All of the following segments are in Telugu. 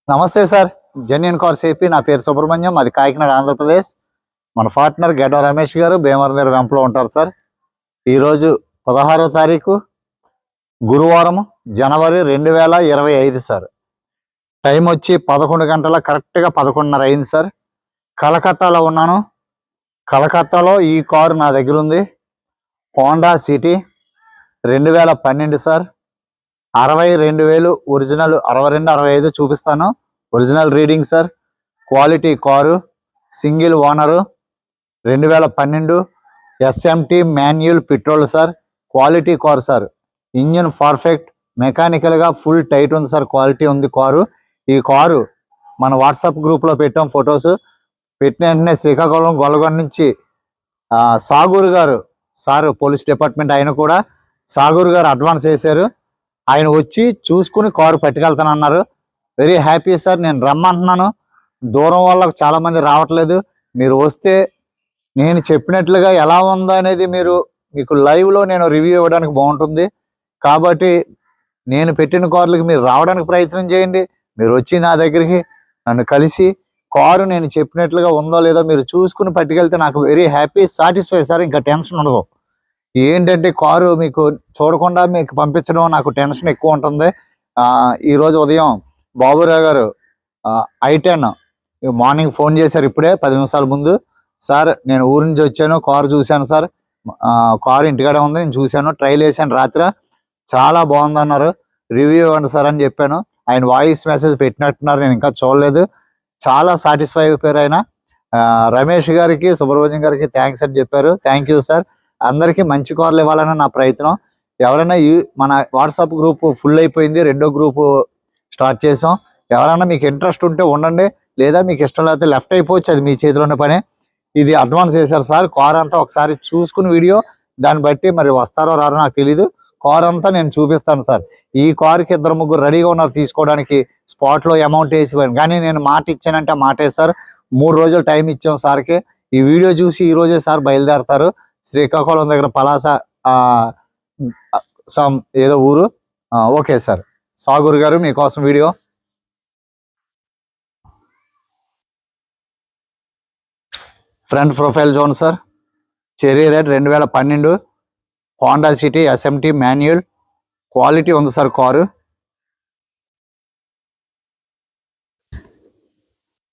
నమస్తే సార్. Genuine cars AP. నా పేరు సుబ్రహ్మణ్యం. అది కాకినాడ, ఆంధ్రప్రదేశ్. మన పార్ట్నర్ గడ్డ రమేష్ గారు భీమవరం దగ్గర వెంపలో ఉంటారు సార్. ఈరోజు 16వ తారీఖు గురువారం, జనవరి 2025 సార్. టైం వచ్చి 11 గంటల కరెక్ట్గా 11:30 అయింది సార్. కలకత్తాలో ఉన్నాను. కలకత్తాలో ఈ కారు నా దగ్గర ఉంది. Honda city 2012 sir. 62,000 ఒరిజినల్, 62-65 చూపిస్తాను. Original reading sir. Quality car, single owner, 2012 SMT manual petrol sir. Quality car sir. Engine perfect, మెకానికల్గా ఫుల్ టైట్ ఉంది సార్. క్వాలిటీ ఉంది కారు. ఈ కారు మన వాట్సాప్ గ్రూప్లో పెట్టాం ఫొటోస్. పెట్టిన వెంటనే శ్రీకాకుళం గొల్లగొండ నుంచి సాగూర్ గారు సార్, పోలీస్ డిపార్ట్మెంట్, ఆయన కూడా సాగూర్ గారు అడ్వాన్స్ వేశారు. ఆయన వచ్చి చూసుకుని కారు పట్టుకెళ్తానన్నారు. Very happy sir. నేను రమ్మంటున్నాను. దూరం వల్ల చాలామంది రావట్లేదు. మీరు వస్తే నేను చెప్పినట్లుగా ఎలా ఉందో అనేది మీకు లైవ్లో నేను రివ్యూ ఇవ్వడానికి బాగుంటుంది. కాబట్టి నేను పెట్టిన కార్లకి మీరు రావడానికి ప్రయత్నం చేయండి. మీరు వచ్చి నా దగ్గరికి నన్ను కలిసి కారు నేను చెప్పినట్లుగా ఉందో లేదో మీరు చూసుకుని పట్టుకెళ్తే నాకు వెరీ హ్యాపీ, సాటిస్ఫై సార్. ఇంకా టెన్షన్ ఉండదు. ఏంటంటే కారు మీకు చూడకుండా మీకు పంపించడం నాకు టెన్షన్ ఎక్కువ ఉంటుంది. ఈరోజు ఉదయం బాబురావు గారు I10 మార్నింగ్ ఫోన్ చేశారు, ఇప్పుడే 10 నిమిషాల ముందు. సార్, నేను ఊరి నుంచి వచ్చాను, కారు చూశాను సార్, కారు ఇంటికాడే ఉంది, నేను చూశాను, ట్రైల్ వేసాను రాత్రి, చాలా బాగుందన్నారు, రివ్యూ ఇవ్వండి సార్ అని చెప్పాను. ఆయన వాయిస్ మెసేజ్ పెట్టినట్టున్నారు, నేను ఇంకా చూడలేదు. చాలా సాటిస్ఫై అయిపోయారు ఆయన. రమేష్ గారికి, సుబ్రహ్మణ్యం గారికి థ్యాంక్స్ అని చెప్పారు. Thank you sir. అందరికీ మంచి కార్లు ఇవ్వాలని నా ప్రయత్నం. ఎవరైనా మన వాట్సాప్ గ్రూప్ ఫుల్ అయిపోయింది, రెండో గ్రూపు స్టార్ట్ చేసాం. ఎవరైనా మీకు ఇంట్రెస్ట్ ఉంటే ఉండండి, లేదా మీకు ఇష్టం లేకపోతే లెఫ్ట్ అయిపోవచ్చు, అది మీ చేతిలోనే పని. ఇది అడ్వాన్స్ చేశారు సార్. కార్ అంతా ఒకసారి చూసుకుని వీడియో, దాన్ని బట్టి మరి వస్తారో రారో నాకు తెలీదు. కార్ అంతా నేను చూపిస్తాను సార్. ఈ కారుకి 2-3 రెడీగా ఉన్నారు తీసుకోవడానికి. స్పాట్లో అమౌంట్ వేసిపోయాను, కానీ నేను మాట ఇచ్చానంటే మాటే సార్. 3 రోజులు టైం ఇచ్చాం సార్కి. ఈ వీడియో చూసి ఈ రోజే సార్ బయలుదేరతారు. శ్రీకాకుళం దగ్గర పలాస ఏదో ఊరు. Okay sir. సాగూర్ గారు మీకోసం video. Front profile zone sir. Cherry red 2012 Honda city SMT manual. Quality ఉంది సార్ కారు.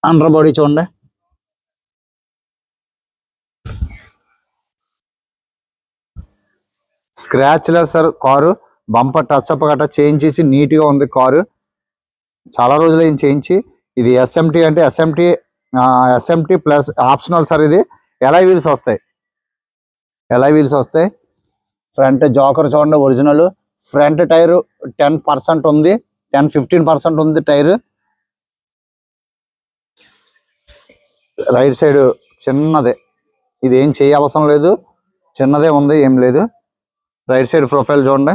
అండర్ బాడీ చూడండి. స్క్రాచ్ లేదు సార్ కారు. బంపర్ టచ్అప్ గట్రా చేయించేసి నీట్గా ఉంది కారు. చాలా రోజులు ఏం చేయించి. ఇది ఎస్ఎంటీ అంటే ఎస్ఎంటీ ప్లస్ ఆప్షనల్ సార్. ఇది ఎలాయ్ వీల్స్ వస్తాయి. ఫ్రంట్ జోకర్ చూడండి, ఒరిజినల్. ఫ్రంట్ టైరు 10% ఉంది, 10-15% ఉంది టైరు. రైట్ సైడ్ చిన్నదే, ఇది ఏం చేయ అవసరం లేదు, చిన్నదే ఉంది, ఏం లేదు. రైట్ సైడ్ ప్రొఫైల్ చూడండి.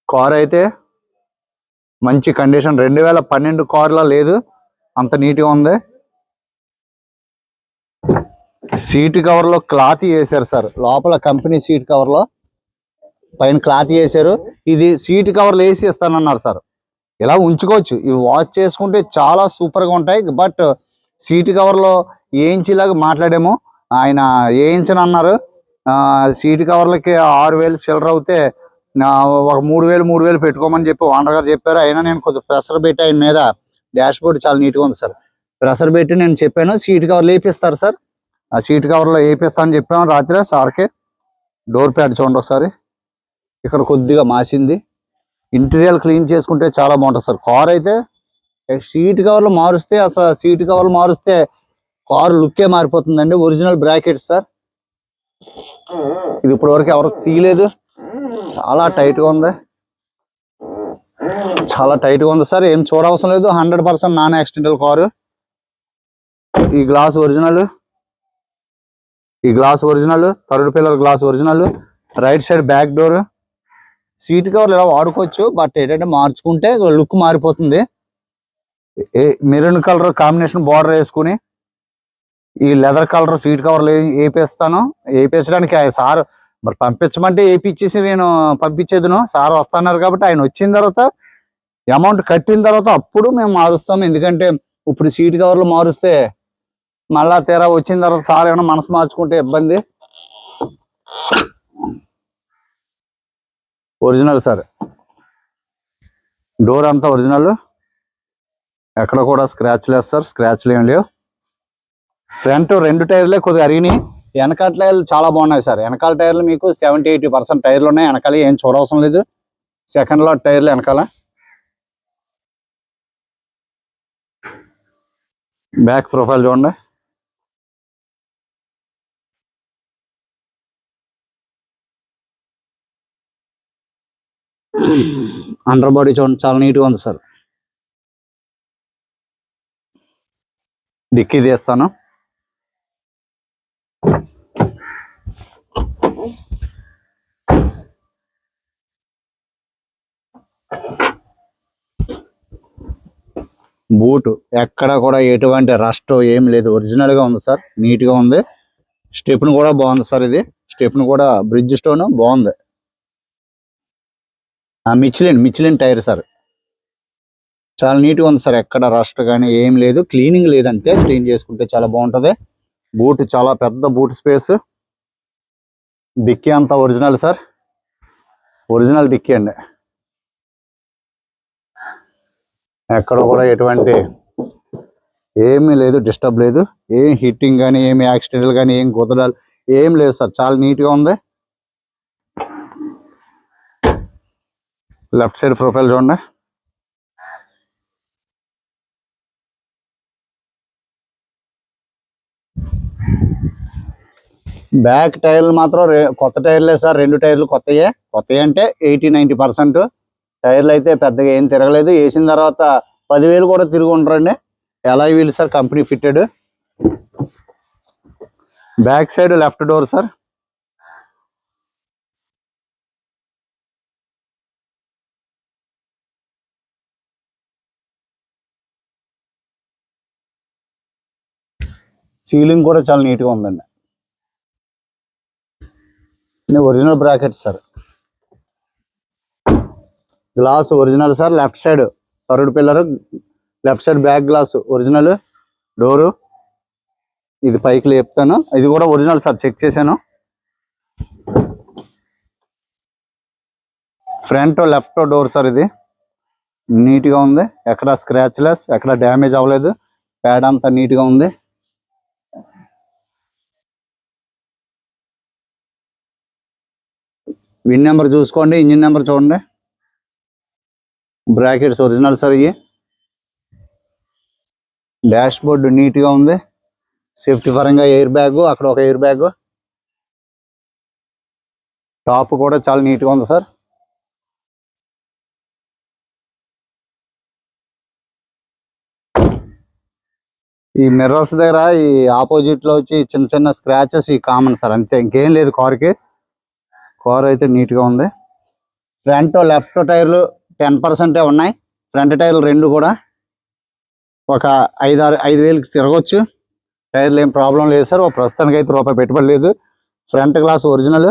కార్ అయితే మంచి కండిషన్. 2012 కార్లా లేదు, అంత నీట్గా ఉంది. సీట్ కవర్లో క్లాత్ వేసారు సార్. లోపల కంపెనీ సీట్ కవర్లో పైన క్లాత్ వేసారు. ఇది సీట్ కవర్లు వేసి ఇస్తానన్నారు సార్. ఇలా ఉంచుకోవచ్చు, ఇవి వాష్ చేసుకుంటే చాలా సూపర్గా ఉంటాయి. బట్ సీట్ కవర్లో వేయించేలాగా మాట్లాడాము. ఆయన వేయించనన్నారు. సీట్ కవర్లకి 6,000 చిల్లర అవుతే ఒక 3,000 పెట్టుకోమని చెప్పి ఓనర్ గారు చెప్పారు. అయినా నేను కొద్దిగా ప్రెషర్ పెట్టి ఆయన మీద, డాష్ బోర్డ్ చాలా నీట్గా ఉంది సార్, ప్రెషర్ పెట్టి నేను చెప్పాను సీట్ కవర్లు వేపిస్తారు సార్. ఆ సీట్ కవర్లో వేపిస్తా అని చెప్పాను రాత్రి సార్కి. డోర్ ప్యాడ్ చూడండి ఒకసారి, ఇక్కడ కొద్దిగా మాసింది. ఇంటీరియర్ క్లీన్ చేసుకుంటే చాలా బాగుంటుంది సార్. కార్ అయితే సీట్ కవర్లు మారుస్తే, అసలు సీట్ కవర్లు మారుస్తే కారు లుక్కే మారిపోతుందండి. Original bracket sir. ఇది ఇప్పటి వరకు ఎవరు తీయలేదు. చాలా టైట్గా ఉంది, సార్. ఏం చూడవసరం లేదు. 100% నాన్ యాక్సిడెంటల్ కారు. ఈ glass original, third pillar glass original. Right side back door. Seat కవర్లు ఇలా వాడుకోవచ్చు, బట్ ఏంటంటే మార్చుకుంటే లుక్ మారిపోతుంది. మెరూన్ కలర్ కాంబినేషన్ బార్డర్ వేసుకుని ఈ లెదర్ కలర్ సీట్ కవర్లు వేయించడానికి సార్ మరి పంపించమంటే వేయించేసి నేను పంపించేదును. సార్ వస్తున్నారు కాబట్టి ఆయన వచ్చిన తర్వాత అమౌంట్ కట్టిన తర్వాత అప్పుడు మేము మారుస్తాం. ఎందుకంటే ఇప్పుడు సీట్ కవర్లు మారుస్తే మళ్ళా తీరా వచ్చిన తర్వాత సార్ ఏమైనా మనసు మార్చుకుంటే ఇబ్బంది. ఒరిజినల్ సార్, డోర్ అంతా ఒరిజినల్, ఎక్కడ కూడా స్క్రాచ్ లేదు సార్, స్క్రాచ్లు ఏం లేవు. ఫ్రంట్ 2 టైర్లే కొద్దిగా అరిగినాయి. వెనకాల టైర్లు చాలా బాగున్నాయి సార్. వెనకాల టైర్లు మీకు 70-80% టైర్లు ఉన్నాయి. వెనకాల ఏం చూడవసరం లేదు. సెకండ్ లాట్ టైర్లు వెనకాల. బ్యాక్ ప్రొఫైల్ చూడండి. అండర్ బాడీ చూడండి, చాలా నీట్గా ఉంది సార్. డిక్కీ తీస్తాను. బూట్ ఎక్కడ కూడా ఎటువంటి రస్ట్ ఏం లేదు, ఒరిజినల్ గా ఉంది సార్, నీట్ గా ఉంది. స్టెప్ను కూడా బాగుంది సార్. ఇది స్టెప్ను కూడా బ్రిడ్జ్ స్టోన్ బాగుంది. మిచిలిన్ టైర్ సార్, చాలా నీట్గా ఉంది సార్. ఎక్కడ రస్ట్ కానీ ఏం లేదు, క్లీనింగ్ లేదంతే. క్లీన్ చేసుకుంటే చాలా బాగుంటుంది. బూట్ చాలా పెద్ద బూట్ స్పేస్. డిక్కీ అంతా ఒరిజినల్ సార్, ఒరిజినల్ డిక్కీ అండి. ఎక్కడ కూడా ఎటువంటి ఏమీ లేదు, డిస్టర్బ్ లేదు. ఏం హిట్టింగ్ కానీ ఏమి యాక్సిడెంట్లు కానీ ఏం కుదరాలు ఏం లేదు సార్, చాలా నీట్గా ఉంది. లెఫ్ట్ సైడ్ ప్రొఫైల్ చూడండి. బ్యాక్ టైర్లు మాత్రం కొత్త టైర్లే సార్. 2 టైర్లు కొత్తయే. కొత్తవి అంటే 80-90%. టైర్లు అయితే పెద్దగా ఏం తిరగలేదు. వేసిన తర్వాత 10,000 కూడా తిరిగి ఉంటారండి. Alloy wheel sir, company fitted. Back side left door sir. Ceiling కూడా చాలా నీట్గా ఉందండి. Original bracket sir. Glass original sir. Left side 3rd pillar, left side back glass original. Door ఇది పైకి లేపుతాను, ఇది కూడా ఒరిజినల్ సార్, చెక్ చేశాను. ఫ్రంట్ లెఫ్ట్ డోర్ సార్, ఇది నీట్గా ఉంది. ఎక్కడ స్క్రాచ్లెస్, ఎక్కడ డ్యామేజ్ అవ్వలేదు. ప్యాడ్ అంతా నీట్గా ఉంది. విన్ నెంబర్ చూసుకోండి, ఇంజిన్ నెంబర్ చూడండి. Brackets original sir. ఇవి డాష్ బోర్డు నీట్గా ఉంది. సేఫ్టీ పరంగా ఎయిర్ బ్యాగ్, అక్కడ ఒక ఎయిర్ బ్యాగ్. టాప్ కూడా చాలా నీట్గా ఉంది సార్. ఈ మిర్రర్స్ దగ్గర ఈ ఆపోజిట్ లో వచ్చి చిన్న చిన్న స్క్రాచెస్ ఈ కామన్ సార్, అంతే, ఇంకేం లేదు కార్కి. కార్ అయితే నీట్గా ఉంది. ఫ్రంట్ లెఫ్ట్ టైర్లు 10% ఉన్నాయి. ఫ్రంట్ టైర్లు 2 కూడా ఒక 5,000 తిరగొచ్చు. టైర్లు ఏం ప్రాబ్లం లేదు సార్. ప్రస్తుతానికి అయితే రూపాయి పెట్టుబడి లేదు. Front glass original.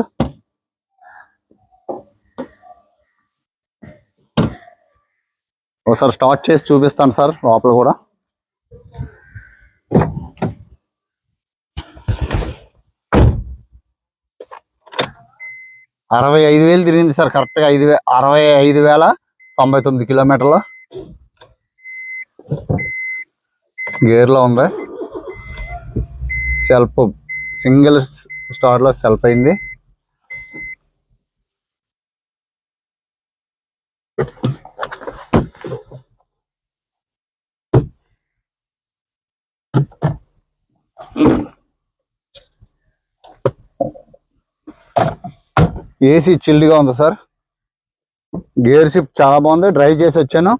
ఒకసారి స్టార్ట్ చేసి చూపిస్తాను సార్ లోపల కూడా. $65,000 తిరిగింది సార్, కరెక్ట్గా 65,099 కిలోమీటర్లు. గేర్లో ఉంది. సెల్ఫ్ సింగిల్ స్టార్ట్లో సెల్ఫ్ అయింది. ఏసీ చిల్డ్గా ఉంది సార్. గేర్ షిఫ్ట్ చాలా బాగుంది. డ్రైవ్ చేసి వచ్చాను.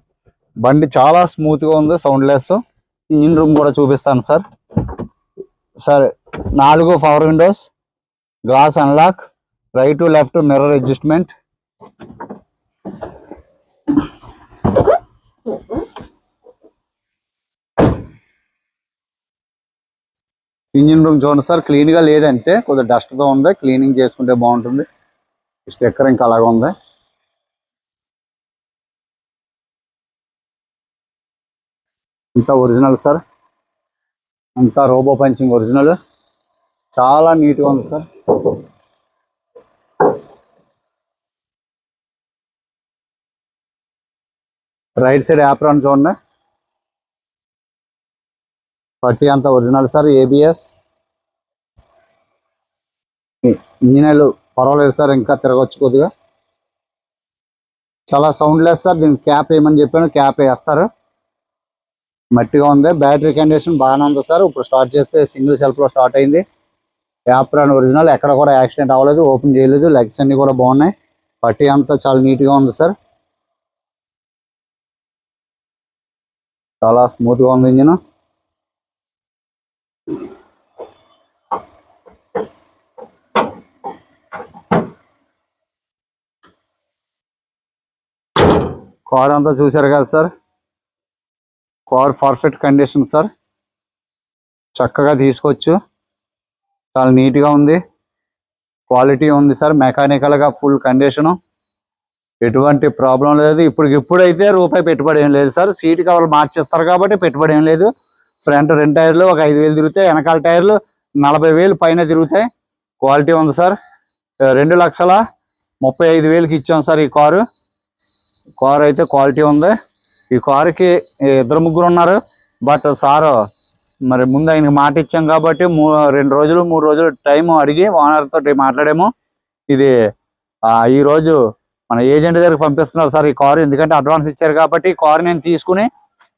బండి చాలా స్మూత్గా ఉంది, సౌండ్లెస్. ఇంజిన్ రూమ్ కూడా చూపిస్తాను sir. Sir 4 power Windows, glass unlock, right left mirror adjustment. Engine room చూడండి సార్, క్లీన్గా లేదంటే కొద్దిగా డస్ట్తో ఉంది. క్లీనింగ్ చేసుకుంటే బాగుంటుంది. స్టిక్కర్ ఇంకా అలాగే ఉంది. ఇంత ఒరిజినల్ సార్, అంతా రోబో పంచింగ్ ఒరిజినల్, చాలా నీట్గా ఉంది సార్. రైట్ సైడ్ యాప్రాన్ చూడండి, పట్టి అంతా ఒరిజినల్ సార్. ఏబిఎస్ ఇంజిన్ పర్వాలేదు సార్, ఇంకా తిరగచ్చు కొద్దిగా. చాలా సౌండ్ లెస్ సార్. దీనికి క్యాప్ వేయమని చెప్పాను, క్యాప్ వేస్తారు. మట్టిగా ఉంది. బ్యాటరీ కండిషన్ బాగానే ఉంది సార్. ఇప్పుడు స్టార్ట్ చేస్తే సింగిల్ సెల్ఫ్లో స్టార్ట్ అయింది. యాప్రాన్ ఒరిజినల్, ఎక్కడ కూడా యాక్సిడెంట్ అవ్వలేదు, ఓపెన్ చేయలేదు. లెగ్స్ అన్ని కూడా బాగున్నాయి. పట్టి అంతా చాలా నీట్గా ఉంది సార్. చాలా స్మూత్గా ఉంది ఇంజిన్. కార్ అంతా చూసారు కదా sir, car perfect condition sir. చక్కగా తీసుకోవచ్చు, చాలా నీట్గా ఉంది, క్వాలిటీ ఉంది సార్. మెకానికల్గా ఫుల్ కండిషను, ఎటువంటి ప్రాబ్లం లేదు. ఇప్పుడైతే రూపాయి పెట్టుబడి ఏం లేదు సార్. సీట్ కవర్లు మార్చేస్తారు కాబట్టి పెట్టుబడి ఏం లేదు. ఫ్రంట్ 2 టైర్లు ఒక 5,000 తిరుగుతాయి, వెనకాల టైర్లు 40,000 పైన తిరుగుతాయి. క్వాలిటీ ఉంది సార్. 2,35,000కి ఇచ్చాం సార్ ఈ కారు. కారు అయితే క్వాలిటీ ఉంది. ఈ కారుకి 2-3 ఉన్నారు, బట్ సారు మరి ముందు ఆయనకి మాట ఇచ్చాం కాబట్టి 2 రోజులు 3 రోజులు టైం అడిగి ఓనర్ తోటి మాట్లాడాము. ఇది ఈరోజు మన ఏజెంట్ దగ్గరికి పంపిస్తున్నారు సార్ ఈ కారు. ఎందుకంటే అడ్వాన్స్ ఇచ్చారు కాబట్టి ఈ కారు నేను తీసుకుని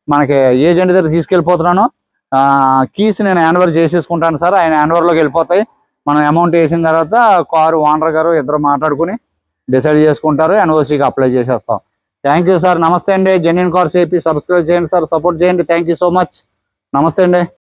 మనకి ఏజెంట్ దగ్గర తీసుకెళ్ళిపోతున్నాను. కీస్ నేను హ్యాండ్ ఓవర్ చేసేసుకుంటాను సార్. ఆయన హ్యాండ్ ఓవర్లోకి వెళ్ళిపోతాయి. మనం అమౌంట్ వేసిన తర్వాత కారు ఓనర్ గారు ఇద్దరు మాట్లాడుకుని డిసైడ్ చేసుకుంటారు. ఎన్ఓసికి అప్లై చేసేస్తాం. Thank you sir. నమస్తే అండి. జెన్యూన్ కార్స్ ఏపీ సబ్స్క్రైబ్ చేయండి సార్, సపోర్ట్ చేయండి. Thank you so much. నమస్తే అండి.